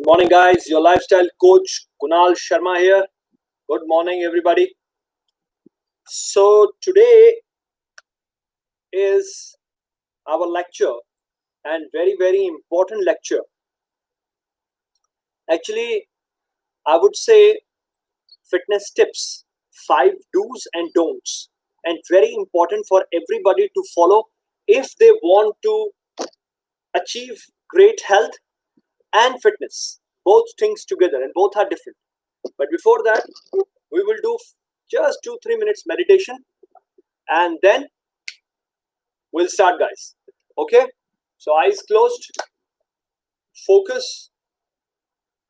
Good morning, guys. Your lifestyle coach Kunal Sharma here. Good morning, everybody. So, today is our lecture and very important lecture. Actually, I would say fitness tips, 5 do's and don'ts, and very important for everybody to follow if they want to achieve great health and fitness, both things together, and both are different. But before that, we will do just 2-3 minutes meditation and then we'll start, guys. Okay, so eyes closed, focus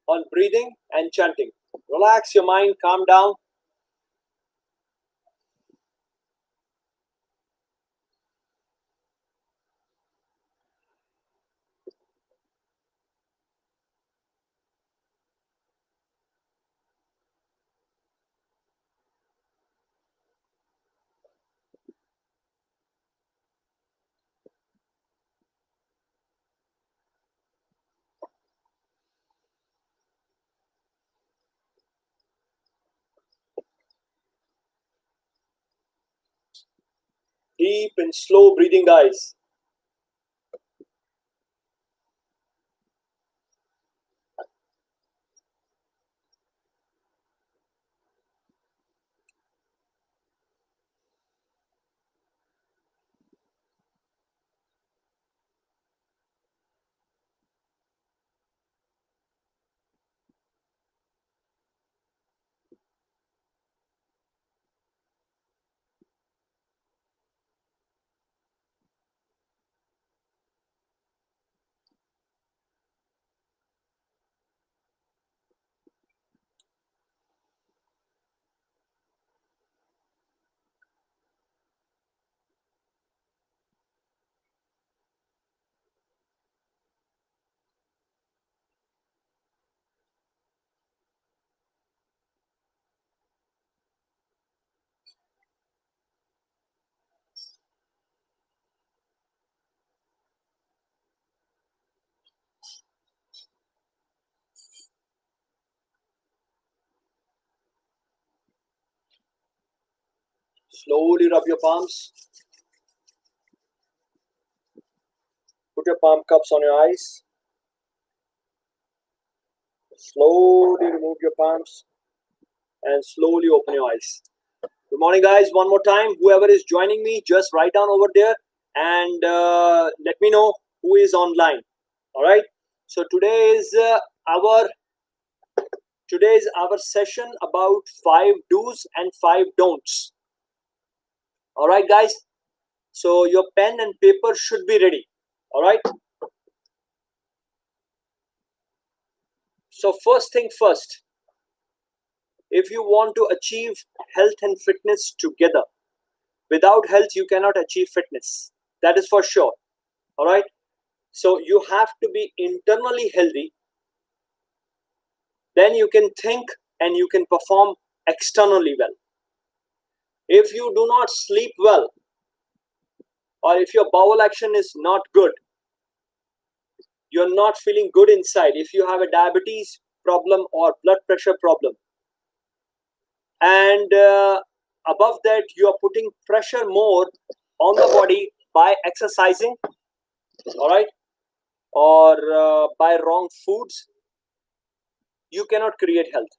on breathing and chanting. Relax your mind, calm down. Deep and slow breathing, guys. Slowly rub your palms. Put your palm cups on your eyes. Slowly remove your palms and slowly open your eyes. Good morning, guys. One more time. Whoever is joining me, just write down over there and let me know who is online. All right. So our today is our session about 5 do's and 5 don'ts. All right, guys. So your pen and paper should be ready. All right. So first thing first, if you want to achieve health and fitness together, without health you cannot achieve fitness. That is for sure. All right. So you have to be internally healthy. Then you can think and you can perform externally well. If you do not sleep well, or if your bowel action is not good, you're not feeling good inside, if you have a diabetes problem or blood pressure problem, and above that you are putting pressure more on the body by exercising, all right, or by wrong foods, you cannot create health.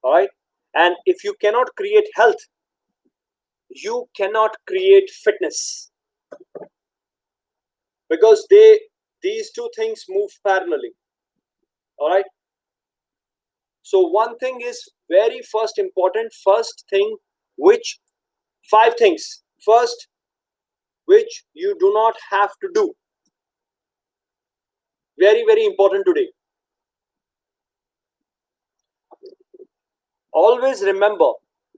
All right. And if you cannot create health, you cannot create fitness, because these two things move parallelly. All right. So one thing is very first important, first thing, which 5 things first which you do not have to do, very important today. Always remember,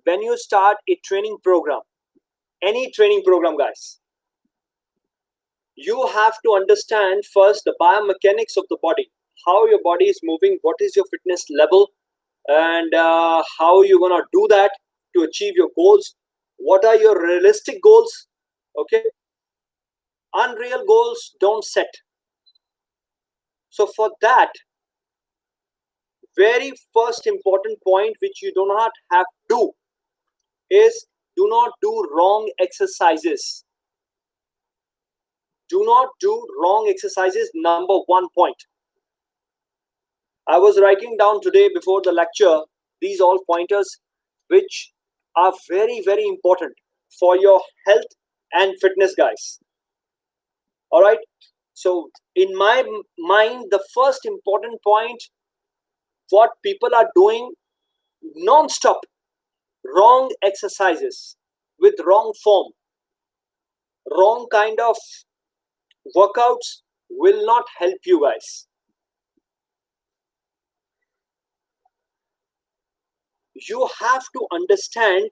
when you start a training program, any training program, guys, you have to understand first the biomechanics of the body, how your body is moving, what is your fitness level, and how you're gonna do that to achieve your goals. What are your realistic goals? Okay, unreal goals don't set. So for that, very first important point which you do not have to is, do not do wrong exercises. Do not do wrong exercises. Number one point. I was writing down today before the lecture these all pointers which are very, very important for your health and fitness, guys. All right. So, in my mind, the first important point, what people are doing non-stop, wrong exercises with wrong form, wrong kind of workouts will not help you, guys. You have to understand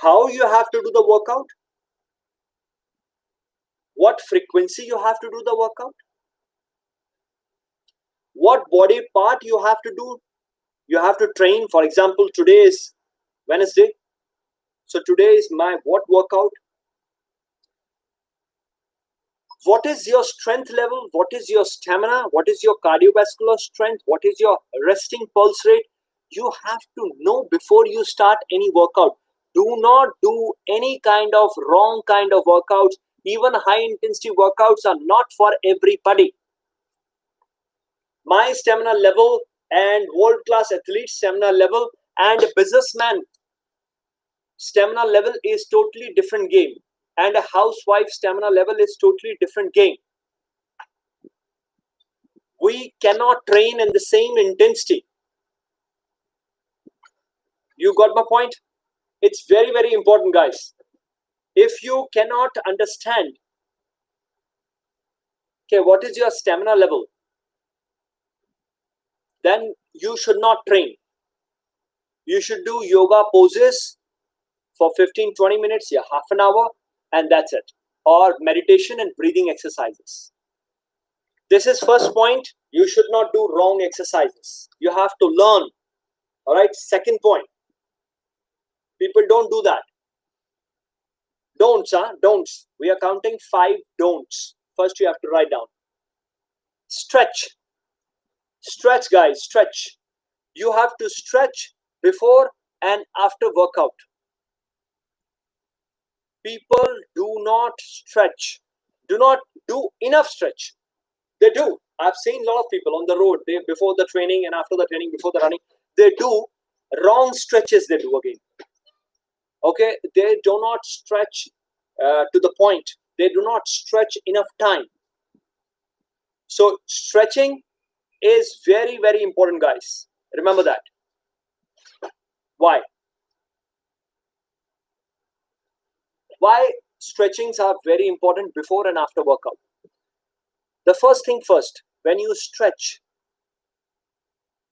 how you have to do the workout, what frequency you have to do the workout, what body part you have to do. You have to train. For example, today is Wednesday. So today is my what workout? What is your strength level? What is your stamina? What is your cardiovascular strength? What is your resting pulse rate? You have to know before you start any workout. Do not do any kind of wrong kind of workouts. Even high intensity workouts are not for everybody. My stamina level and world class athlete stamina level and a businessman stamina level is totally different game, and a housewife stamina level is totally different game. We cannot train in the same intensity. You got my point? It's very, very important, guys. If you cannot understand, okay, what is your stamina level, then you should not train. You should do yoga poses for 15-20 minutes, yeah, half an hour, and that's it. Or meditation and breathing exercises. This is first point. You should not do wrong exercises. You have to learn. All right. Second point. People don't do that. Don'ts, huh? Don'ts. We are counting 5 don'ts. First, you have to write down. Stretch. Stretch, guys. Stretch. You have to stretch before and after workout. People do not stretch. Do not do enough stretch. They do. I've seen a lot of people on the road. They before the training and after the training, before the running, they do wrong stretches. They do again. Okay, they do not stretch to the point. They do not stretch enough time. So stretching is very, very important, guys. Remember that. Why? Why stretchings are very important before and after workout? The first thing first, when you stretch,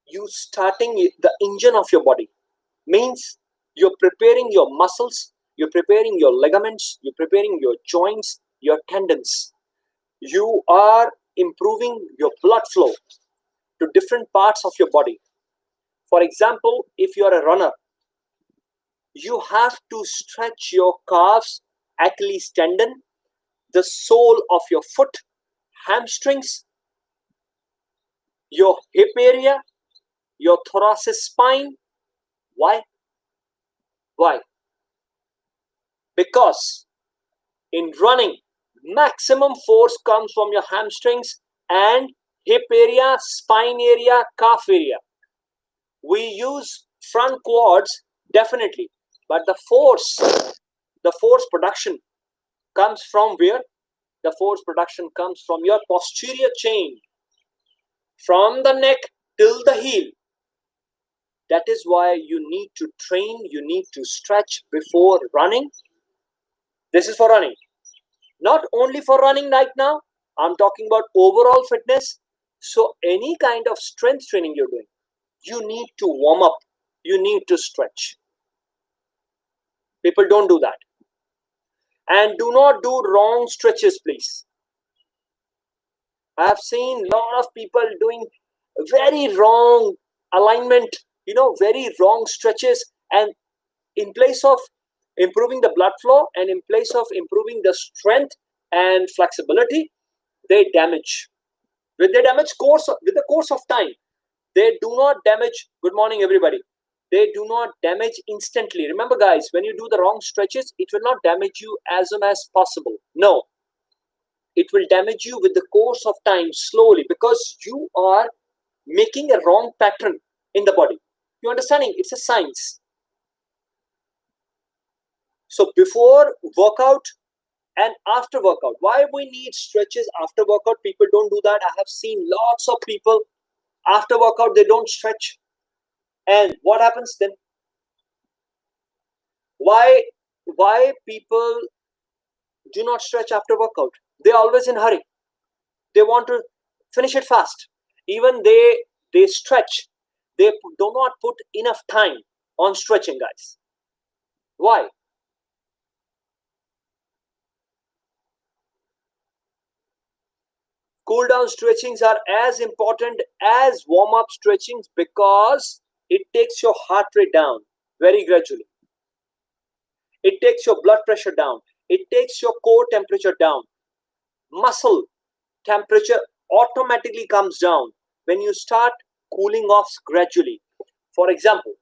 you starting the engine of your body. Means you're preparing your muscles, you're preparing your ligaments, you're preparing your joints, your tendons. You are improving your blood flow to different parts of your body. For example, if you are a runner, you have to stretch your calves, Achilles tendon, the sole of your foot, hamstrings, your hip area, your thoracic spine. Why? Why? Because in running, maximum force comes from your hamstrings and hip area, spine area, calf area. We use front quads definitely, but the force production comes from where? The force production comes from your posterior chain, from the neck till the heel. That is why you need to train, you need to stretch before running. This is for running. Not only for running right now, I'm talking about overall fitness. So any kind of strength training you're doing, you need to warm up, you need to stretch. People don't do that. And do not do wrong stretches, please. I have seen a lot of people doing very wrong alignment, very wrong stretches, and in place of improving the blood flow and in place of improving the strength and flexibility, they damage. With the course of time, they do not damage. Good morning, everybody. They do not damage instantly. Remember, guys, when you do the wrong stretches, it will not damage you as soon as possible. No, it will damage you with the course of time slowly because you are making a wrong pattern in the body. You understanding? It's a science. So before workout and after workout, why we need stretches after workout? People don't do that. I have seen lots of people after workout they don't stretch, and what happens then? Why people do not stretch after workout? They're always in hurry. They want to finish it fast. Even they stretch, they do not put enough time on stretching, guys. Why? Cool down stretchings are as important as warm up stretchings because it takes your heart rate down very gradually. It takes your blood pressure down. It takes your core temperature down. Muscle temperature automatically comes down when you start cooling off gradually. For example,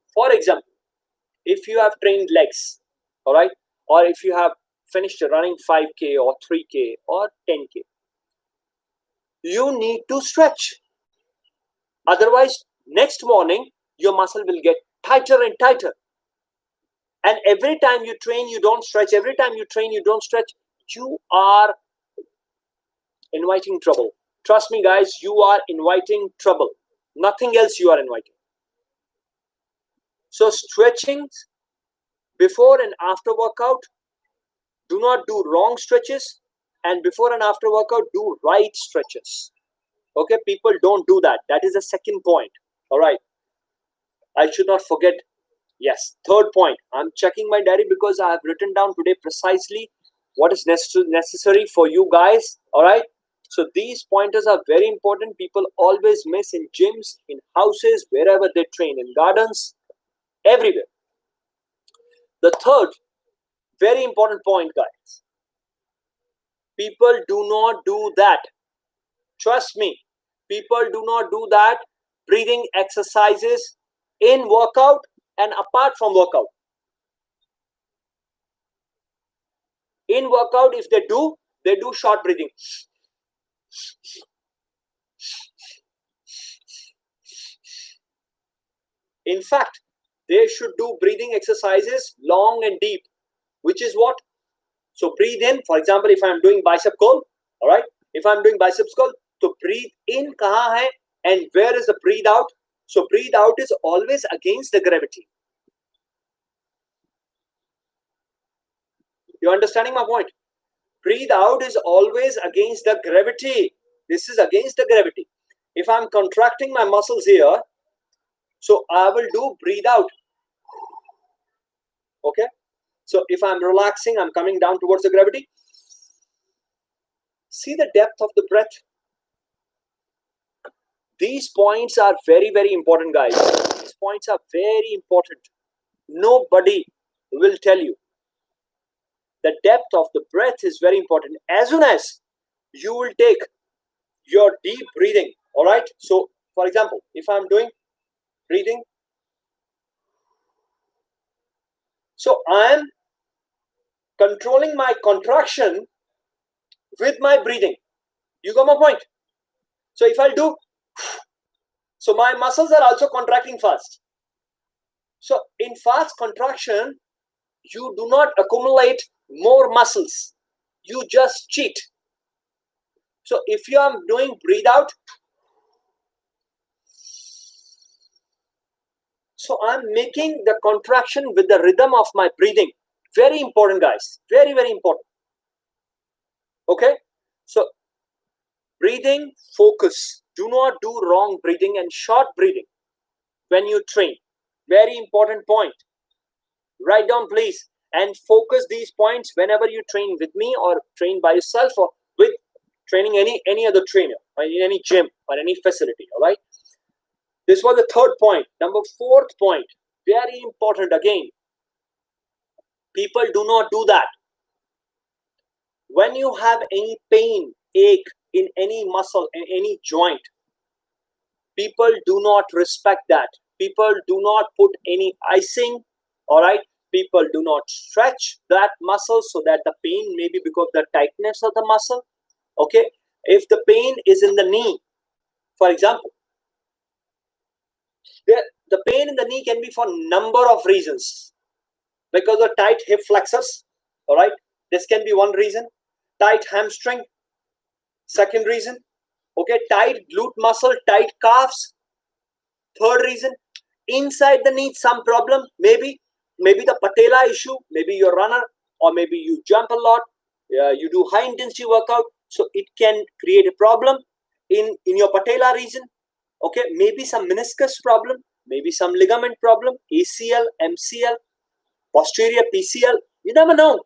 if you have trained legs, all right, or if you have finished running 5K or 3K or 10K, you need to stretch. Otherwise, next morning, your muscle will get tighter and tighter. And every time you train, you don't stretch. Every time you train, you don't stretch. You are inviting trouble. Trust me, guys, you are inviting trouble. Nothing else you are inviting. So, stretching before and after workout, do not do wrong stretches. And before and after workout, do right stretches. Okay, people don't do that. That is the second point. All right. I should not forget. Yes, third point. I'm checking my diary because I have written down today precisely what is necessary for you guys. All right. So these pointers are very important. People always miss in gyms, in houses, wherever they train, in gardens, everywhere. The third very important point, guys. People do not do that. Trust me. People do not do that. Breathing exercises in workout and apart from workout. In workout, if they do short breathing. In fact, they should do breathing exercises long and deep, which is what? So breathe in, for example, if I'm doing bicep curl, all right? If I'm doing biceps curl, so breathe in kahan hai and where is the breathe out? So breathe out is always against the gravity. You understanding my point? Breathe out is always against the gravity. This is against the gravity. If I'm contracting my muscles here, so I will do breathe out. Okay? So if I'm relaxing, I'm coming down towards the gravity. See the depth of the breath. These points are very, very important, guys. These points are very important. Nobody will tell you. The depth of the breath is very important. As soon as you will take your deep breathing, all right? So, for example, if I'm doing breathing, so I am controlling my contraction with my breathing. You got my point? So if I'll do, so my muscles are also contracting fast. So in fast contraction, you do not accumulate more muscles. You just cheat. So if you are doing breathe out, so I'm making the contraction with the rhythm of my breathing. Very important, guys. Very, very important. Okay? So breathing, focus. Do not do wrong breathing and short breathing when you train. Very important point. Write down, please, and focus these points whenever you train with me or train by yourself or with training any other trainer or in any gym or any facility. All right. This was the third point. Number fourth point. Very important again. People do not do that. When you have any pain, ache in any muscle, in any joint. People do not respect that. People do not put any icing, all right? People do not stretch that muscle so that the pain may be because of the tightness of the muscle, okay? If the pain is in the knee, for example, the pain in the knee can be for number of reasons. Because of tight hip flexors, all right? This can be one reason. Tight hamstring, second reason. Okay, tight glute muscle, tight calves, third reason. Inside the knee, some problem, maybe the patella issue, maybe you're a runner, or maybe you jump a lot, you do high intensity workout, so it can create a problem in your patella region. Okay, maybe some meniscus problem, maybe some ligament problem, ACL, MCL, posterior PCL, you never know.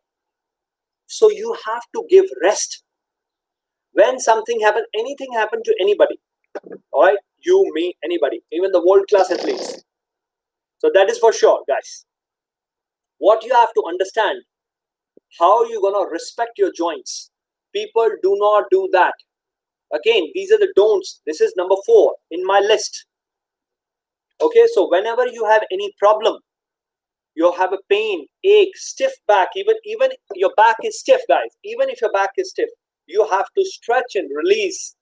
So you have to give rest. When something happens, anything happen to anybody, all right, you, me, anybody, even the world class athletes. So that is for sure, guys. What you have to understand, how you gonna respect your joints. People do not do that. Again, these are the don'ts. This is number 4 in my list. Okay, so whenever you have any problem, you have a pain, ache, stiff back, even your back is stiff, guys. Even if your back is stiff, you have to stretch and release,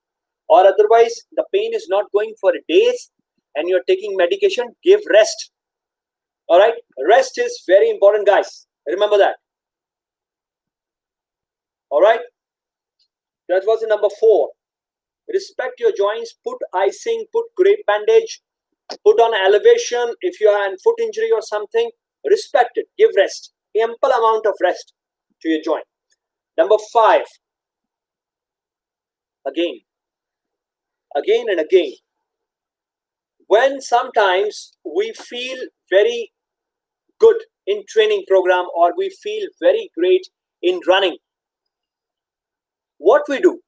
or otherwise the pain is not going for days and you're taking medication. Give rest. All right, rest is very important, guys. Remember that. All right, that was the number 4. Respect your joints. Put icing, put grape bandage, put on elevation. If you have a foot injury or something, respect it. Give rest, ample amount of rest to your joint. Number 5, again and again, when sometimes we feel very good in training program, or we feel very great in running, what we do,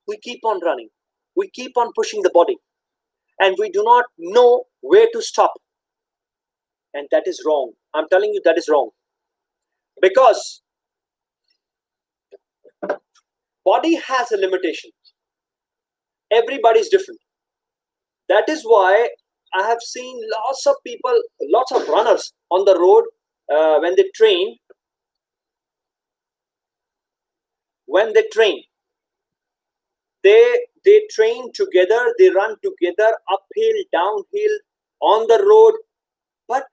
we keep on running, we keep on pushing the body, and we do not know where to stop. And that is wrong. I'm telling you, that is wrong. Because body has a limitation. Everybody is different. That is why I have seen lots of people, lots of runners on the road when they train. They train together, they run together, uphill, downhill, on the road. But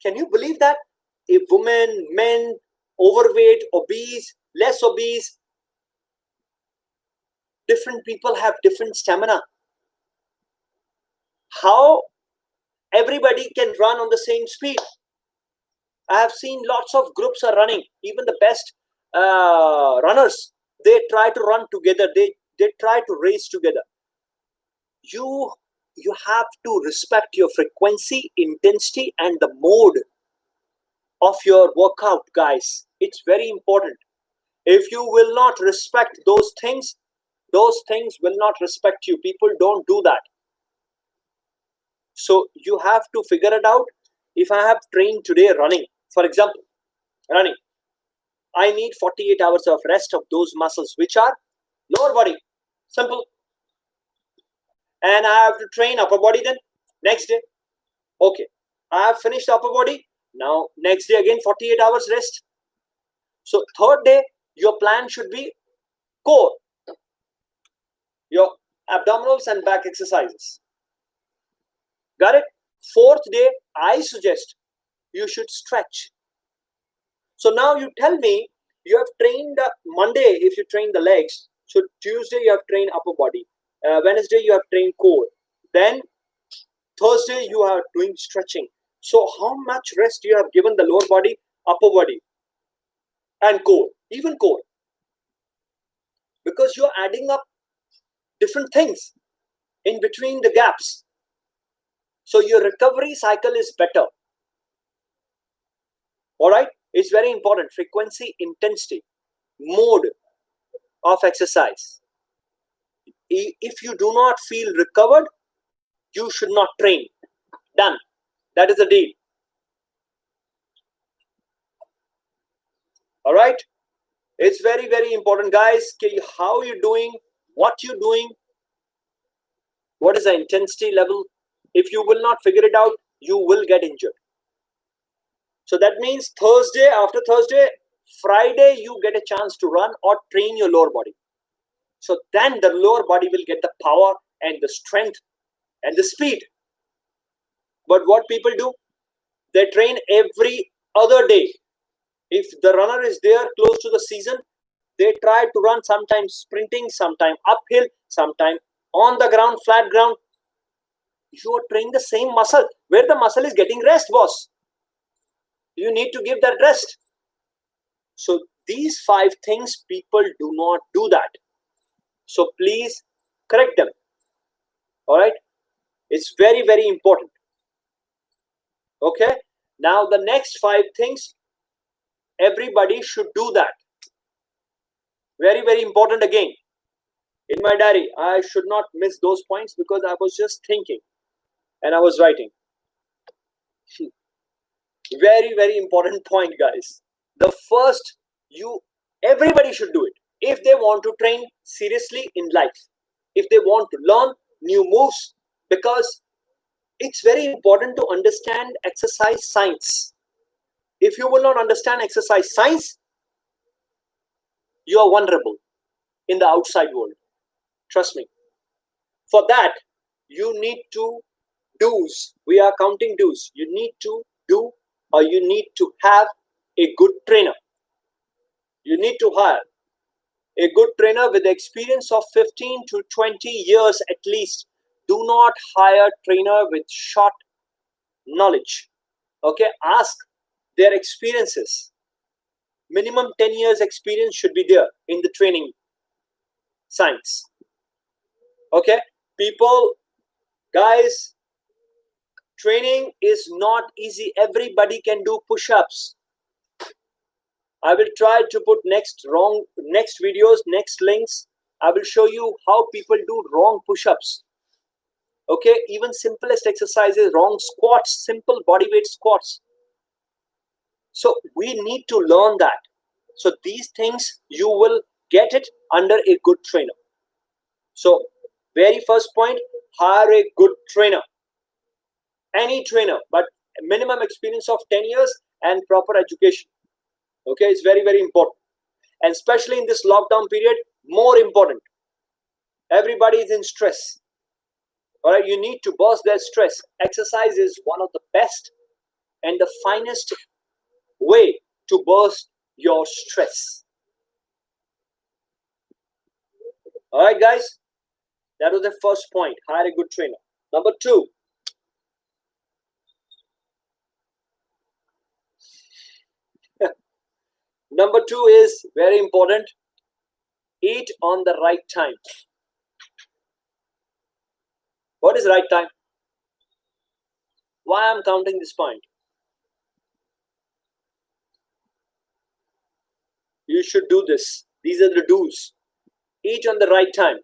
can you believe that? A woman, men, overweight, obese, less obese, different people have different stamina. How everybody can run on the same speed? I have seen lots of groups are running. Even the best runners, they try to run together. They try to race together. You have to respect your frequency, intensity, and the mode of your workout, guys. It's very important. If you will not respect those things will not respect you. People don't do that. So you have to figure it out. If I have trained today running, for example, running, I need 48 hours of rest of those muscles which are lower body. Simple. And I have to train upper body then next day. Okay, I have finished upper body. Now next day again 48 hours rest. So third day your plan should be core, your abdominals and back exercises. Got it? Fourth day, I suggest you should stretch. So now you tell me, you have trained Monday if you train the legs. So Tuesday you have trained upper body. Wednesday you have trained core. Then Thursday you are doing stretching. So how much rest you have given the lower body, upper body, and core, even core? Because you are adding up different things in between the gaps. So your recovery cycle is better. All right, it's very important. Frequency, intensity, mode of exercise. If you do not feel recovered, you should not train. Done. That is the deal. All right, it's very, very important, guys. How you doing? what you're doing, what is the intensity level. If you will not figure it out, you will get injured. So that means Thursday, after Thursday, Friday, you get a chance to run or train your lower body. So then the lower body will get the power and the strength and the speed. But what people do, they train every other day. If the runner is there close to the season, they try to run, sometimes sprinting, sometimes uphill, sometimes on the ground, flat ground. You are training the same muscle where the muscle is getting rest, boss. You need to give that rest. So these 5 things, people do not do that. So please correct them. All right. It's very, very important. Okay. Now the next 5 things, everybody should do that. Very, very important again. In my diary, I should not miss those points because I was just thinking and I was writing. Very, very important point, guys. The first, everybody should do it if they want to train seriously in life, if they want to learn new moves, because it's very important to understand exercise science. If you will not understand exercise science, you are vulnerable in the outside world. Trust me. For that, you need to do's. We are counting do's. You need to do, or you need to have a good trainer. You need to hire a good trainer with experience of 15 to 20 years at least. Do not hire trainer with short knowledge. Okay, ask their experiences. Minimum 10 years experience should be there in the training science. Okay, people, guys, training is not easy. Everybody can do push-ups. I will try to put next videos, next links. I will show you how people do wrong push-ups. Okay, even simplest exercises, wrong squats, simple body weight squats. So we need to learn that. So these things you will get it under a good trainer. So very first point, hire a good trainer. Any trainer, but minimum experience of 10 years and proper education. Okay, it's very, very important. And especially in this lockdown period, more important. Everybody is in stress. All right, you need to burst their stress. Exercise is one of the best and the finest way to burst your stress. All right, guys, that was the first point. Hire a good trainer. Number 2. Number 2 is very important. Eat on the right time. What is right time? Why I'm counting this point? You should do this. These are the do's. Eat on the right time.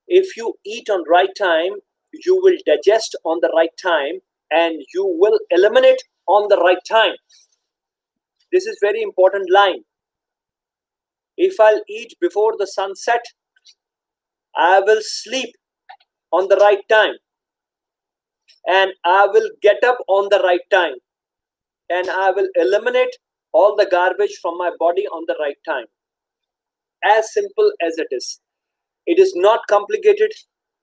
If you eat on right time, you will digest on the right time and you will eliminate on the right time. This is very important line. If I'll eat before the sunset, I will sleep on the right time and I will get up on the right time and I will eliminate all the garbage from my body on the right time. As simple as it is. It is not complicated.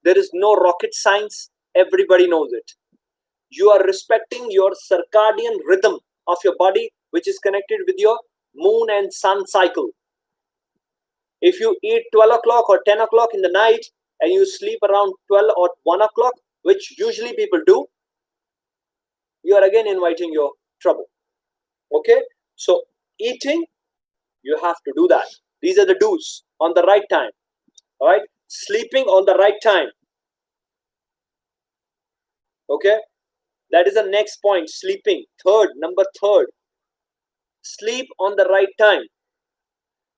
There is no rocket science. Everybody knows it. You are respecting your circadian rhythm of your body, which is connected with your moon and sun cycle. If you eat 12 o'clock or 10 o'clock in the night and you sleep around 12 or 1 o'clock, which usually people do, you are again inviting your trouble. Okay, so eating, you have to do that. These are the do's on the right time. All right, sleeping on the right time. Okay, that is the next point. Sleeping. Number third, sleep on the right time.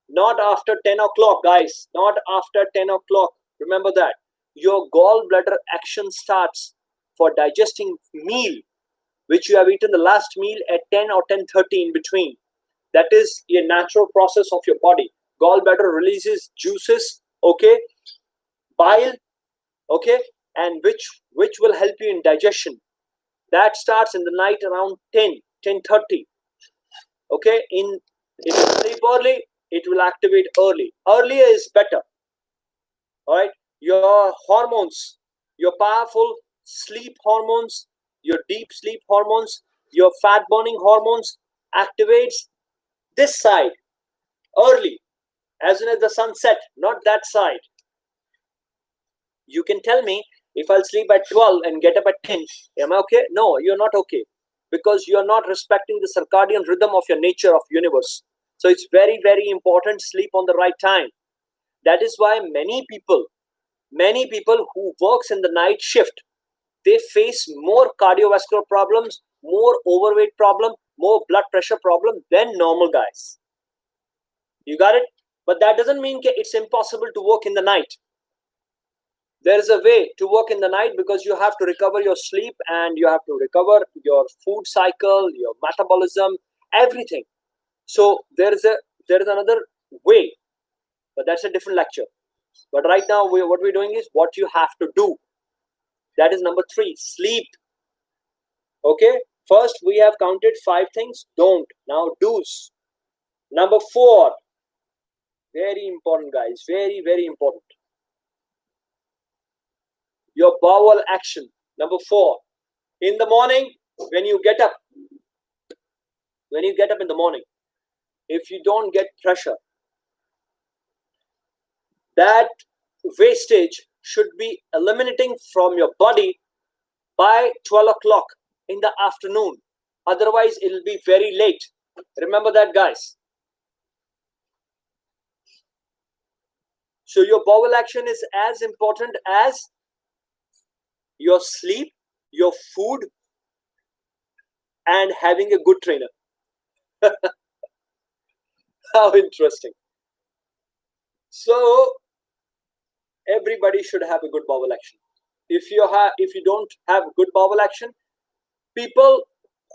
Not after 10 o'clock, guys. Not after 10 o'clock. Remember that. Your gallbladder action starts for digesting meal, which you have eaten the last meal at 10 or 10:30 in between. That is a natural process of your body. Gallbladder releases juices, okay, bile, okay, and which will help you in digestion. That starts in the night around 10:30. Okay, in if you sleep early, it will activate early. Earlier is better. All right, your hormones, your powerful sleep hormones, your deep sleep hormones, your fat burning hormones activates this side early, as soon as the sun set, not that side. You can tell me, if I'll sleep at 12 and get up at 10, am I okay? No, you're not okay, because you're not respecting the circadian rhythm of your nature of universe. So it's very, very important sleep on the right time. That is why many people who works in the night shift, they face more cardiovascular problems, more overweight problem, more blood pressure problem than normal guys. You got it? But that doesn't mean it's impossible to work in the night. There is a way to work in the night, because you have to recover your sleep and you have to recover your food cycle, your metabolism, everything. So there is another way, but that's a different lecture. But right now, what we're doing is what you have to do. That is number 3, sleep. Okay, first we have counted 5 things. Don't. Now do's. Number 4, very important guys, very, very important, your bowel action. Number 4, in the morning, when you get up, in the morning, if you don't get pressure, that wastage should be eliminating from your body by 12 o'clock in the afternoon. Otherwise, it'll be very late. Remember that, guys. So your bowel action is as important as your sleep, your food, and having a good trainer. How interesting. So everybody should have a good bowel action. If you don't have good bowel action, people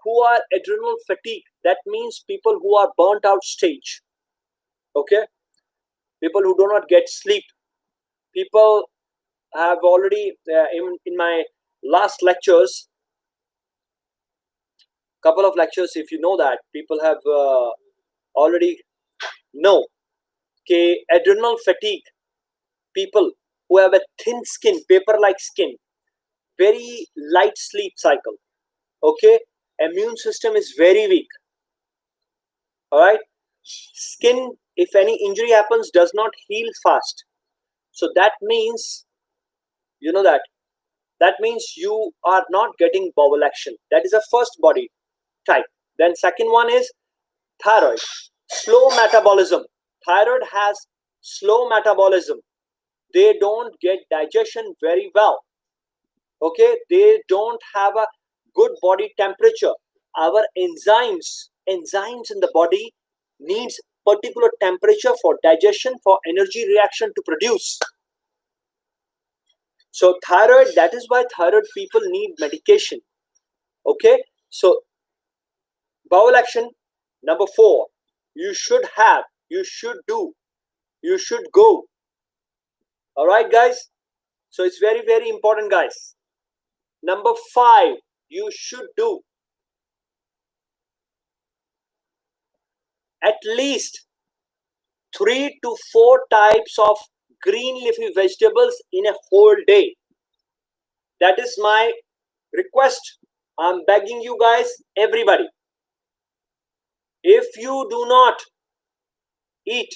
who are adrenal fatigue, that means people who are burnt out stage, okay, people who do not get sleep, people have already in my last lectures, couple of lectures, if you know that, people have already know, okay, adrenal fatigue, people who have a thin skin, paper like skin, very light sleep cycle, okay, immune system is very weak. All right, skin, if any injury happens, does not heal fast. So that means, you know that means you are not getting bowel action. That is the first body type. Then second one is thyroid, slow metabolism. Thyroid has slow metabolism. They don't get digestion very well. Okay, they don't have a good body temperature. Our enzymes in the body needs particular temperature for digestion, for energy reaction to produce. So thyroid, that is why thyroid people need medication. Okay, so bowel action number 4, you should have, you should do, you should go. All right, guys. So it's very, very important, guys. Number 5, you should do at least 3 to 4 types of green leafy vegetables in a whole day. That is my request. I'm begging you guys, everybody. If you do not eat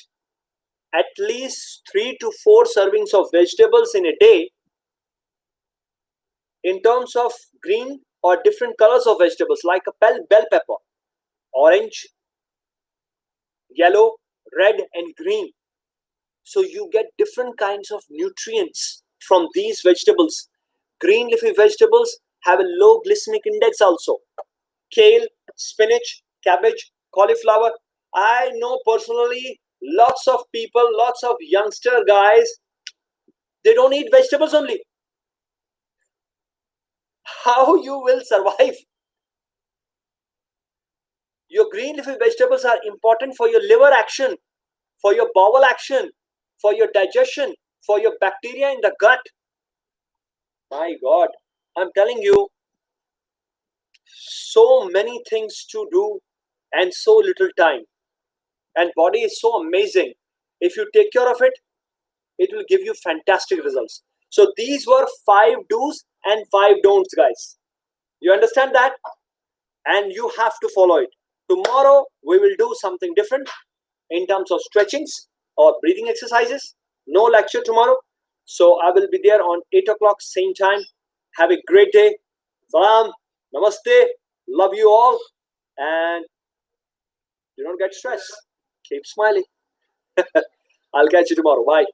at least 3 to 4 servings of vegetables in a day, in terms of green or different colors of vegetables, like a bell pepper, orange, yellow, red, and green. So you get different kinds of nutrients from these vegetables. Green leafy vegetables have a low glycemic index also. Kale, spinach, cabbage, cauliflower. I know personally lots of people, lots of youngster guys, they don't eat vegetables only. How you will survive? Your green leafy vegetables are important for your liver action. for your bowel action, for your digestion, for your bacteria in the gut. My God, I'm telling you, so many things to do and so little time. And body is so amazing. If you take care of it, it will give you fantastic results. So these were 5 do's and 5 don'ts, guys. You understand that? And you have to follow it. Tomorrow we will do something different in terms of stretchings or breathing exercises. No lecture tomorrow. So I will be there on 8 o'clock, same time. Have a great day. Salam. Namaste. Love you all. And do not get stressed. Keep smiling. I'll catch you tomorrow. Bye.